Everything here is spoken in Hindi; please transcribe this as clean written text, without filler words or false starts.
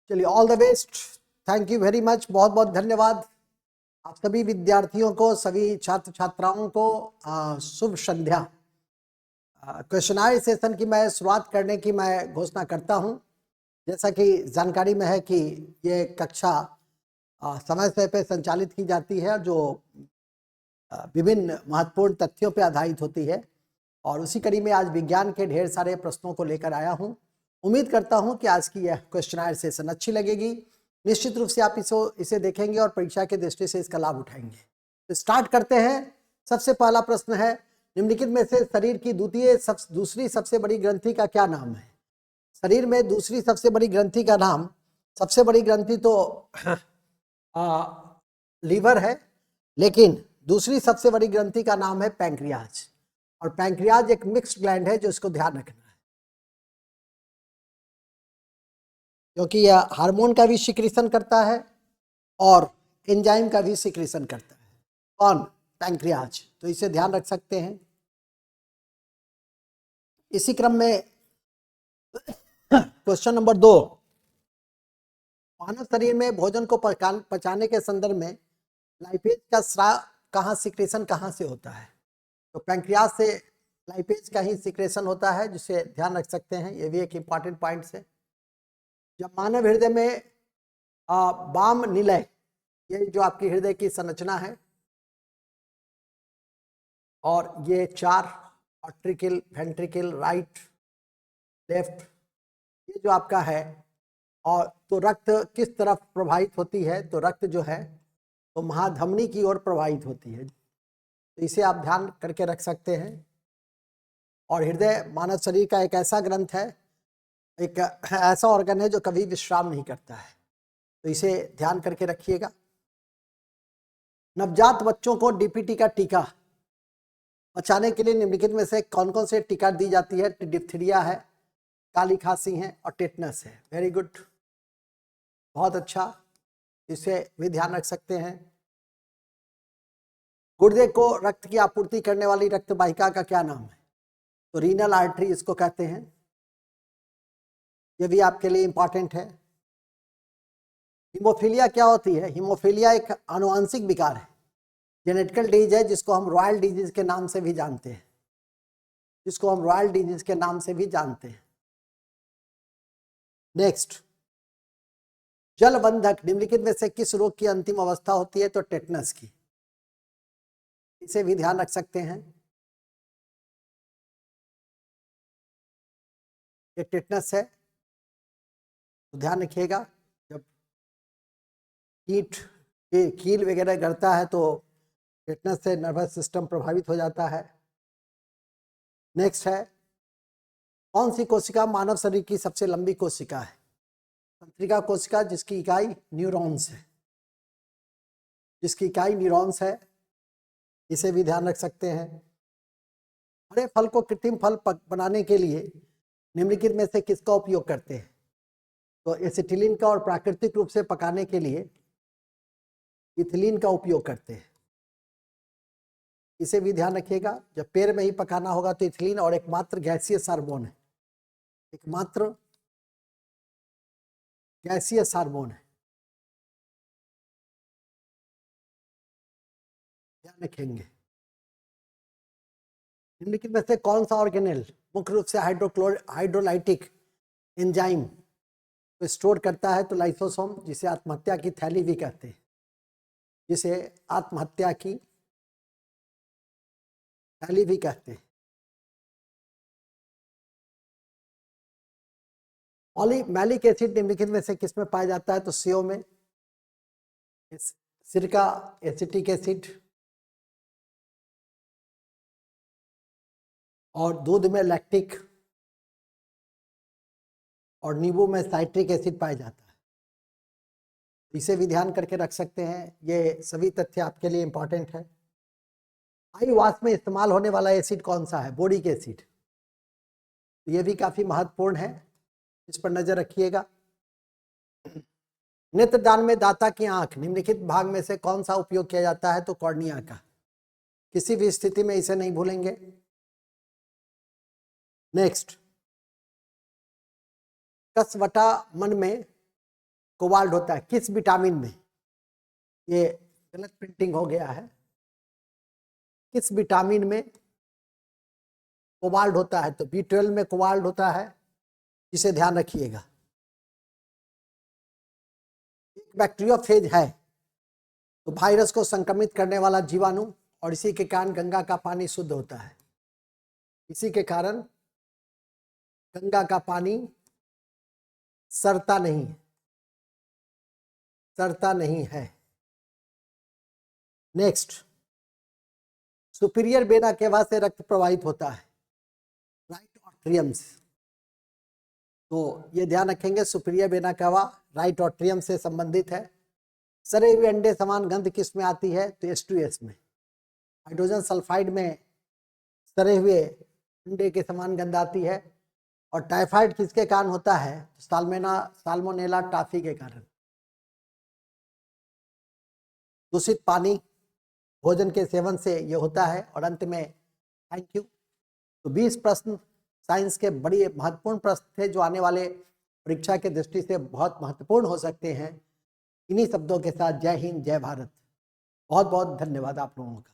चलिए, all the best, thank you very much, बहुत बहुत धन्यवाद आप सभी विद्यार्थियों को, सभी छात्र छात्राओं को शुभ संध्या। क्वेश्चनायर सेशन की मैं शुरुआत करने की मैं घोषणा करता हूं। जैसा कि जानकारी में है कि ये कक्षा समय समय पे संचालित की जाती है, जो विभिन्न महत्वपूर्ण तथ्यों पर आधारित होती है, और उसी कड़ी में आज विज्ञान के ढेर सारे प्रश्नों को लेकर आया हूं। उम्मीद करता हूं कि आज की यह क्वेश्चनायर सेशन अच्छी लगेगी। निश्चित रूप से आप इसे देखेंगे और परीक्षा की दृष्टि से इसका लाभ उठाएंगे। तो स्टार्ट करते हैं। सबसे पहला प्रश्न है, निम्नलिखित में से शरीर की दूसरी सबसे बड़ी ग्रंथि का क्या नाम है? शरीर में दूसरी सबसे बड़ी ग्रंथि का नाम, सबसे बड़ी ग्रंथि तो लीवर है, लेकिन दूसरी सबसे बड़ी ग्रंथि का नाम है पैंक्रियाज। और पैंक्रियाज एक मिक्स्ड ग्लैंड है, जो इसको ध्यान रखना है, क्योंकि यह हार्मोन का भी सिक्रीशन करता है और एंजाइम का भी सिक्रीशन करता है। कौन? पैंक्रियाज। तो इसे ध्यान रख सकते हैं। इसी क्रम में क्वेश्चन नंबर 2, मानव शरीर में भोजन को पचाने के संदर्भ में लाइपेज का स्राव कहाँ सिक्रेशन कहाँ से होता है? तो पैंक्रियाज से लाइपेज का ही सिक्रेशन होता है, जिसे ध्यान रख सकते हैं। ये भी एक इंपॉर्टेंट पॉइंट है। जब मानव हृदय में वाम निलय, ये जो आपकी हृदय की संरचना है, और ये 4 ऑर्ट्रिकल, वेंट्रिकल, राइट, लेफ्ट, ये जो आपका है, और तो रक्त किस तरफ प्रवाहित होती है? तो रक्त जो है तो महाधमनी की ओर प्रवाहित होती है। तो इसे आप ध्यान करके रख सकते हैं। और हृदय मानव शरीर का एक ऐसा ग्रंथ है, एक ऐसा ऑर्गन है जो कभी विश्राम नहीं करता है। तो इसे ध्यान करके रखिएगा। नवजात बच्चों को डीपीटी का टीका बचाने के लिए निम्नलिखित में से कौन कौन से टीका दी जाती है? डिप्थीरिया है, काली खांसी है और टेटनस है। वेरी गुड, बहुत अच्छा, इसे भी ध्यान रख सकते हैं। गुर्दे को रक्त की आपूर्ति करने वाली रक्त वाहिका का क्या नाम है? तो रीनल आर्टरी इसको कहते हैं। यह भी आपके लिए इंपॉर्टेंट है। हीमोफीलिया क्या होती है? हीमोफीलिया एक आनुवंशिक विकार है, जेनेटिकल डिजीज है, जिसको हम रॉयल डिजीज के नाम से भी जानते हैं, नेक्स्ट, जलबंधक निम्नलिखित में से किस रोग की अंतिम अवस्था होती है? तो टेटनस की। इसे भी ध्यान रख सकते हैं। ये टेटनस है, तो ध्यान रखिएगा। जब कील वगैरह गड़ता है तो टेटनस से नर्वस सिस्टम प्रभावित हो जाता है। नेक्स्ट है, कौन सी कोशिका मानव शरीर की सबसे लंबी कोशिका है? तंत्रिका कोशिका, जिसकी इकाई न्यूरॉन्स है। इसे भी ध्यान रख सकते हैं। हरे फल को कृत्रिम फल बनाने के लिए निम्नलिखित में से किसका उपयोग करते हैं? तो एसिटिलीन का, और प्राकृतिक रूप से पकाने के लिए इथिलीन का उपयोग करते हैं। इसे भी ध्यान रखिएगा। जब पेड़ में ही पकाना होगा तो इथिलीन, और एकमात्र गैसीय हार्मोन है, ध्यान रखेंगे। निम्नलिखित में से कौन सा ऑर्गेनेल मुख्य रूप से हाइड्रोलाइटिक एंजाइम को स्टोर करता है? तो लाइसोसोम, जिसे आत्महत्या की थैली भी कहते हैं, मैलिक एसिड निम्नलिखित में से किसमें पाया जाता है? तो सेव में, सिरका एसिटिक एसिड, और दूध में लैक्टिक, और नींबू में साइट्रिक एसिड पाया जाता है। इसे भी ध्यान करके रख सकते हैं। ये सभी तथ्य आपके लिए इंपॉर्टेंट है। आई वॉश में इस्तेमाल होने वाला एसिड कौन सा है? Boric acid. ये भी काफी महत्वपूर्ण है, इस पर नजर रखिएगा। नेत्रदान में दाता की आंख निम्नलिखित भाग में से कौन सा उपयोग किया जाता है? तो कॉर्निया का। किसी भी स्थिति में इसे नहीं भूलेंगे। नेक्स्ट, कसवटा मन में कोबाल्ट होता है किस विटामिन में? ये गलत प्रिंटिंग हो गया है। किस विटामिन में कोबाल्ट होता है? तो B12 में कोबाल्ट होता है, इसे ध्यान रखिएगा। एक बैक्टीरियोफेज है तो वायरस को संक्रमित करने वाला जीवाणु, और इसी के कारण गंगा का पानी शुद्ध होता है। इसी के कारण गंगा का पानी सड़ता नहीं है। नेक्स्ट, सुपीरियर वेना केवा से रक्त प्रवाहित होता है, राइट ऑट्रियम से। तो ये ध्यान रखेंगे, superior vena cava right atrium से संबंधित है। सड़े हुए अंडे समान गंध किस में आती है? तो H2S में। हाइड्रोजन सल्फाइड में सड़े हुए अंडे के समान गंध आती है। और टाइफाइड किसके कारण होता है? साल्मोनेला टाफी के कारण। दूषित पानी भोजन के सेवन से ये होता है। और अंत में थैंक यू। तो 20 प्रश्न साइंस के बड़े महत्वपूर्ण प्रश्न थे जो आने वाले परीक्षा के दृष्टि से बहुत महत्वपूर्ण हो सकते हैं। इन्हीं शब्दों के साथ जय हिंद, जय भारत। बहुत बहुत धन्यवाद आप लोगों का।